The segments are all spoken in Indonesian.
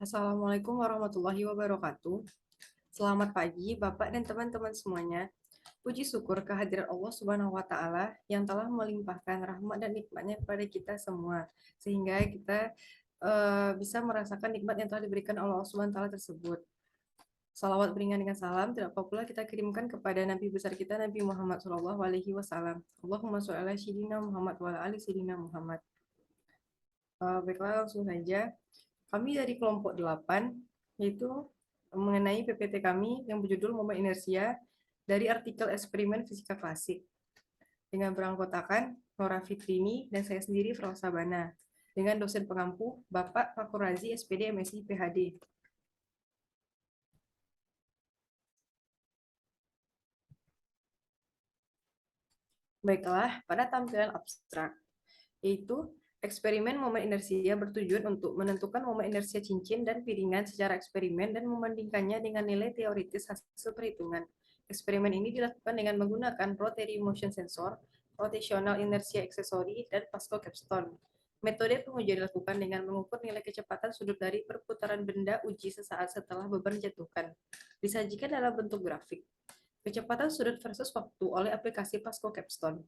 Assalamualaikum warahmatullahi wabarakatuh. Selamat pagi, Bapak dan teman-teman semuanya. Puji syukur kehadiran Allah Subhanahu wa Ta'ala yang telah melimpahkan rahmat dan nikmatnya kepada kita semua, sehingga kita bisa merasakan nikmat yang telah diberikan Allah Subhanahu wa Ta'ala tersebut. Salawat beringan dengan salam tidak apa pula kita kirimkan kepada Nabi besar kita Nabi Muhammad SAW. Allahumma sholli ala sayyidina Muhammad wa ala ali sayyidina Muhammad. Baiklah, langsung saja. Kami dari kelompok 8, yaitu mengenai PPT kami yang berjudul Momen Inersia dari artikel eksperimen fisika klasik. Dengan beranggotakan Nora Fitrini dan saya sendiri, Frau Sabana. Dengan dosen pengampu, Bapak Fakur Razi, SPD, MSI, PhD. Baiklah, pada tampilan abstrak, yaitu eksperimen momen inersia bertujuan untuk menentukan momen inersia cincin dan piringan secara eksperimen dan membandingkannya dengan nilai teoritis hasil perhitungan. Eksperimen ini dilakukan dengan menggunakan rotary motion sensor, rotational inertia accessory, dan Pascal capstone. Metode pengujian dilakukan dengan mengukur nilai kecepatan sudut dari perputaran benda uji sesaat setelah beban dijatuhkan. Disajikan dalam bentuk grafik. Kecepatan sudut versus waktu oleh aplikasi Pascal capstone.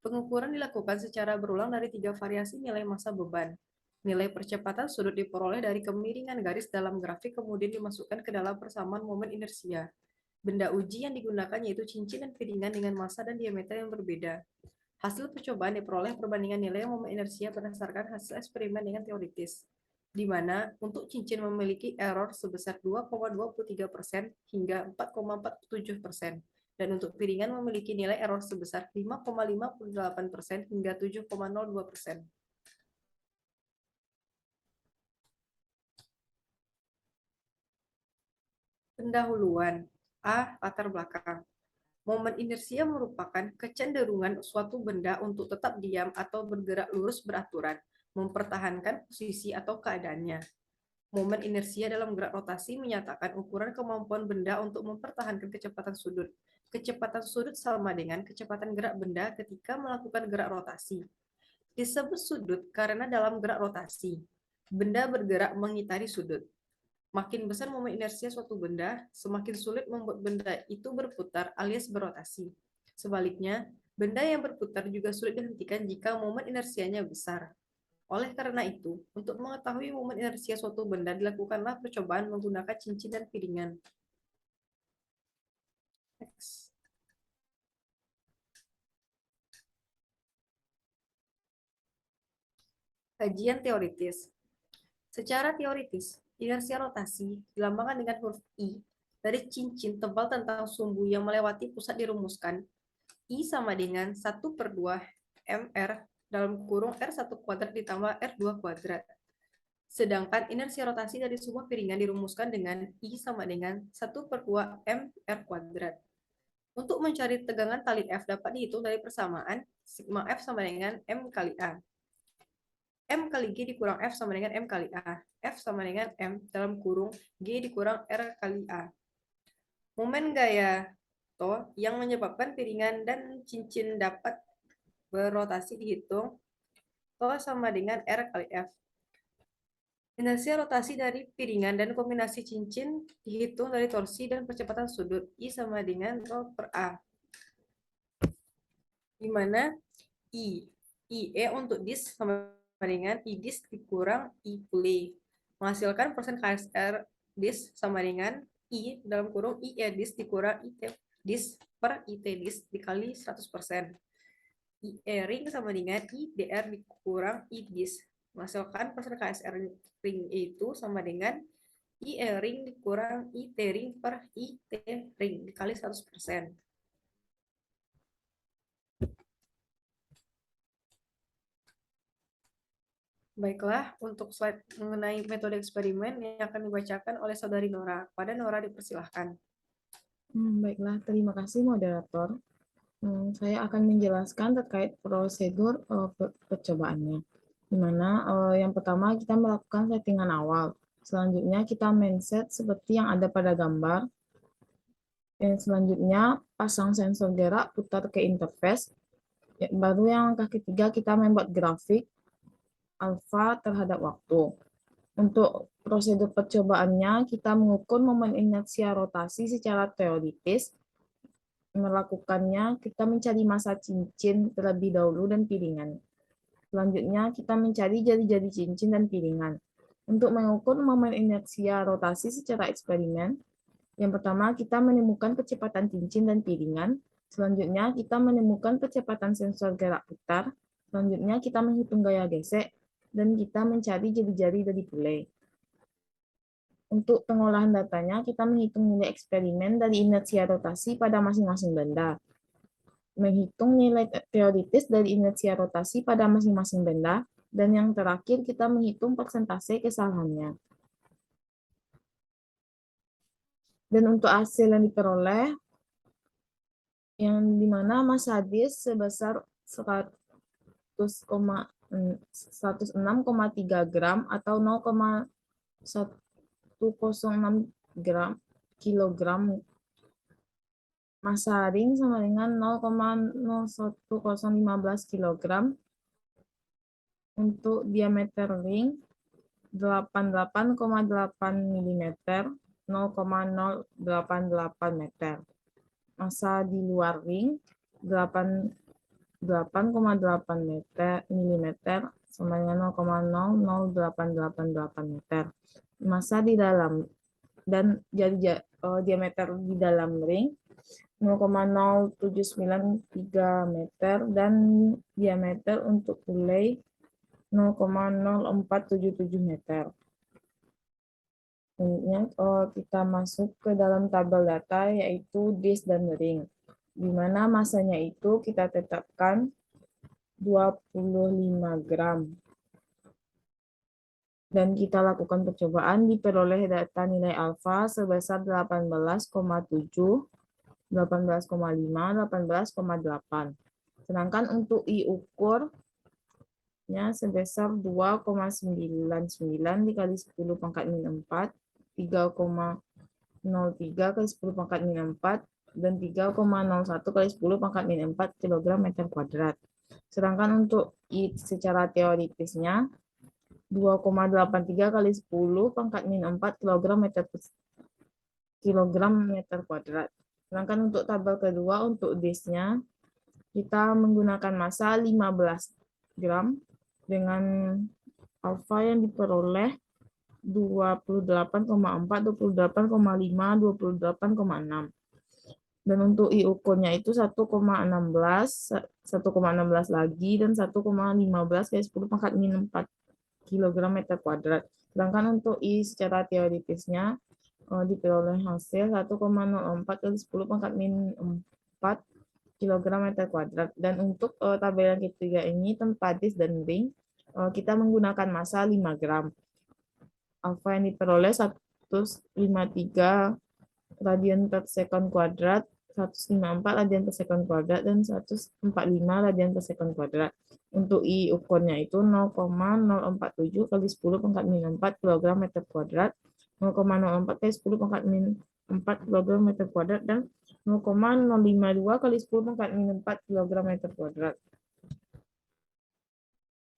Pengukuran dilakukan secara berulang dari 3 variasi nilai massa beban. Nilai percepatan sudut diperoleh dari kemiringan garis dalam grafik kemudian dimasukkan ke dalam persamaan momen inersia. Benda uji yang digunakan yaitu cincin dan piringan dengan massa dan diameter yang berbeda. Hasil percobaan diperoleh perbandingan nilai momen inersia berdasarkan hasil eksperimen dengan teoritis, di mana untuk cincin memiliki error sebesar 2,23% hingga 4,47%, dan untuk piringan memiliki nilai error sebesar 5,58% hingga 7,02%. Pendahuluan. A. Latar belakang. Momen inersia merupakan kecenderungan suatu benda untuk tetap diam atau bergerak lurus beraturan, mempertahankan posisi atau keadaannya. Momen inersia dalam gerak rotasi menyatakan ukuran kemampuan benda untuk mempertahankan kecepatan sudut. Kecepatan sudut sama dengan kecepatan gerak benda ketika melakukan gerak rotasi. Disebut sudut karena dalam gerak rotasi, benda bergerak mengitari sudut. Makin besar momen inersia suatu benda, semakin sulit membuat benda itu berputar alias berotasi. Sebaliknya, benda yang berputar juga sulit dihentikan jika momen inersianya besar. Oleh karena itu, untuk mengetahui momen inersia suatu benda dilakukanlah percobaan menggunakan cincin dan piringan. Next. Kajian teoritis. Secara teoritis, inersia rotasi dilambangkan dengan huruf I dari cincin tebal tentang sumbu yang melewati pusat dirumuskan. I sama dengan 1/2 mr dalam kurung R1 kuadrat ditambah R2 kuadrat. Sedangkan inersia rotasi dari sebuah piringan dirumuskan dengan I sama dengan 1/2 mr kuadrat. Untuk mencari tegangan tali F dapat dihitung dari persamaan sigma F sama dengan M kali A. M kali G dikurang F sama dengan M kali A. F sama dengan M dalam kurung G dikurang R kali A. Momen gaya to yang menyebabkan piringan dan cincin dapat berotasi dihitung to sama dengan R kali F. Inersia rotasi dari piringan dan kombinasi cincin dihitung dari torsi dan percepatan sudut I sama dengan rho per A. Di mana IE untuk dis sama dengan I dis dikurang I pulih. Menghasilkan persen KSR dis sama dengan I dalam kurung IE dis dikurang IT dis per IT dis dikali 100%. IE ring sama dengan IDR dikurang I dis. Menghasilkan persen KSR ring itu sama dengan IE ring dikurang IT ring per IT ring dikali 100%. Baiklah, untuk slide mengenai metode eksperimen yang akan dibacakan oleh saudari Nora. Pada Nora dipersilahkan. Baiklah, terima kasih moderator. Saya akan menjelaskan terkait prosedur percobaannya. Di mana yang pertama kita melakukan settingan awal. Selanjutnya kita mindset seperti yang ada pada gambar. Dan selanjutnya pasang sensor gerak putar ke interface. Baru yang langkah ketiga kita membuat grafik alfa terhadap waktu. Untuk prosedur percobaannya, kita mengukur momen inersia rotasi secara teoritis. Melakukannya, kita mencari massa cincin terlebih dahulu dan piringan. Selanjutnya, kita mencari jari-jari cincin dan piringan. Untuk mengukur momen inersia rotasi secara eksperimen, yang pertama kita menemukan kecepatan cincin dan piringan. Selanjutnya, kita menemukan kecepatan sensor gerak putar. Selanjutnya, kita menghitung gaya gesek, dan kita mencari jari-jari dari pulai. Untuk pengolahan datanya, kita menghitung nilai eksperimen dari inersia rotasi pada masing-masing benda. Menghitung nilai teoritis dari inersia rotasi pada masing-masing benda. Dan yang terakhir, kita menghitung persentase kesalahannya. Dan untuk hasil yang diperoleh, yang dimana massa disk sebesar 106,3 gram atau 0,106 gram kilogram, massa ring sama dengan 0,01015 kilogram. Untuk diameter ring 88,8 mm, 0,088 meter. Massa di luar ring 8,8 meter mm sama dengan 0,00888 meter. Massa di dalam dan diameter di dalam ring 0,0793 meter dan diameter untuk pulai 0,0477 meter. Selanjutnya kita masuk ke dalam tabel data yaitu disk dan ring, di mana masanya itu kita tetapkan 25 gram. Dan kita lakukan percobaan, diperoleh data nilai alfa sebesar 18,7, 18,5, 18,8. Sedangkan untuk I ukurnya sebesar 2,99 dikali 10 pangkat min 4, 3,03 kali 10 pangkat min 4, dan 3,01 kali 10 pangkat min 4 kg meter kuadrat. Sedangkan untuk I secara teoritisnya 2,83 kali 10 pangkat min 4 kg meter kuadrat. Sedangkan untuk tabel kedua untuk disknya kita menggunakan massa 15 gram dengan alfa yang diperoleh 28,4, 28,5, 28,6. Dan untuk I ukurnya itu 1,16 lagi dan 1,15 kali 10 pangkat min 4 kg meter kuadrat. Sedangkan untuk I secara teoritisnya diperoleh hasil 1,04 kali 10 pangkat min 4 kg meter kuadrat. Dan untuk tabel yang ketiga ini tanpa disk dan ring, kita menggunakan massa 5 gram. Alfa yang diperoleh 153 radian per sekon kuadrat, 154 radian per sekon kuadrat, dan 145 radian per sekon kuadrat. Untuk I ukurnya itu 0,047 kali 10 pangkat min 4 kg meter kuadrat, 0,04 kali 10 pangkat min 4 kg meter kuadrat, dan 0,052 kali 10 pangkat min 4 kg meter kuadrat.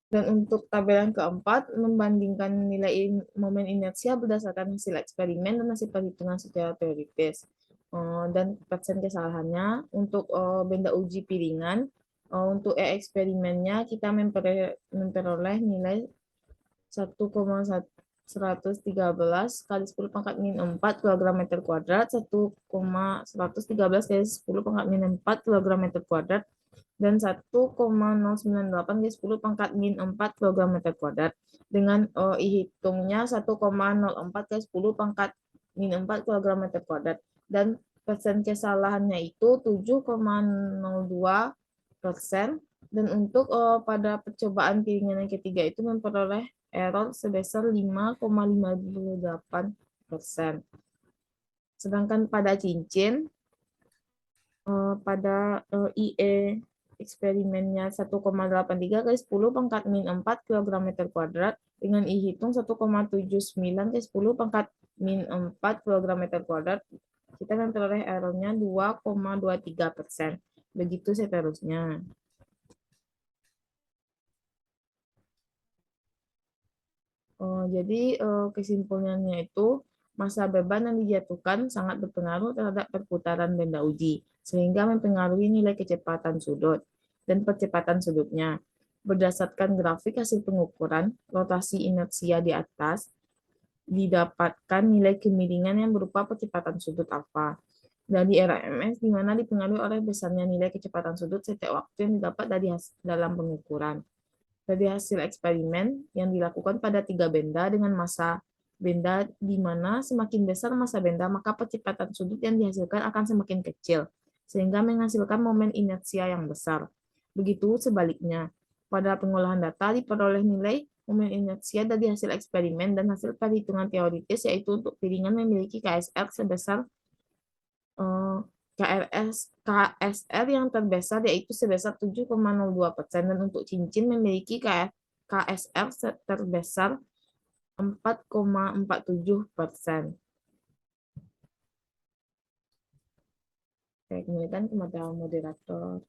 Dan untuk tabel yang keempat, membandingkan nilai momen inersia berdasarkan hasil eksperimen dan hasil perhitungan secara teoritis. Dan persen kesalahannya untuk benda uji piringan, untuk eksperimennya kita memperoleh nilai 1,113 kali 10 pangkat min 4 kg meter kuadrat, 1,113 kali 10 pangkat min 4 kg meter kuadrat, dan 1,098 kali 10 pangkat min 4 kg meter kuadrat. Dengan hitungnya 1,04 kali 10 pangkat min 4 kg meter kuadrat. Dan persen kesalahannya itu 7,02%. Dan untuk pada percobaan piringan yang ketiga itu memperoleh error sebesar 5,58%. Sedangkan pada cincin, pada IE eksperimennya 1,83 kali 10 pangkat min 4 kg meter kuadrat dengan I hitung 1,79 kali 10 pangkat min 4 kg meter kuadrat, kita memperoleh errornya 2,23%. Begitu seterusnya. Jadi kesimpulannya itu masa beban yang dijatuhkan sangat berpengaruh terhadap perputaran benda uji, sehingga mempengaruhi nilai kecepatan sudut dan percepatan sudutnya. Berdasarkan grafik hasil pengukuran rotasi inersia di atas, didapatkan nilai kemiringan yang berupa percepatan sudut alfa. Dari RMS, di mana dipengaruhi oleh besarnya nilai kecepatan sudut setiap waktu yang didapat dari dalam pengukuran. Dari hasil eksperimen yang dilakukan pada 3 benda dengan massa benda di mana semakin besar massa benda, maka percepatan sudut yang dihasilkan akan semakin kecil, sehingga menghasilkan momen inersia yang besar. Begitu sebaliknya, pada pengolahan data diperoleh nilai momen inersia dari hasil eksperimen dan hasil perhitungan teoritis, yaitu untuk piringan memiliki KSR sebesar eh, KSR yang terbesar yaitu sebesar 7,02% dan untuk cincin memiliki KSR terbesar 4,47%. Saya kembalikan kepada moderator.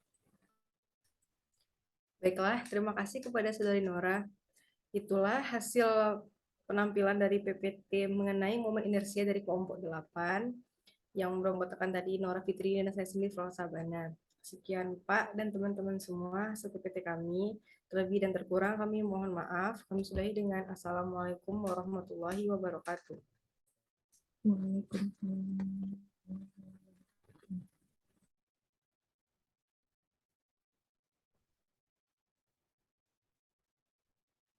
Baiklah, terima kasih kepada Saudari Nora. Itulah hasil penampilan dari PPT mengenai momen inersia dari kelompok 8 yang beranggotakan tadi Nora Fitri dan saya sendiri Flora Sabana. Sekian Pak dan teman-teman semua hasil PPT kami. Terlebih dan terkurang kami mohon maaf. Kami sudahi dengan Assalamualaikum warahmatullahi wabarakatuh. Waalaikumsalam.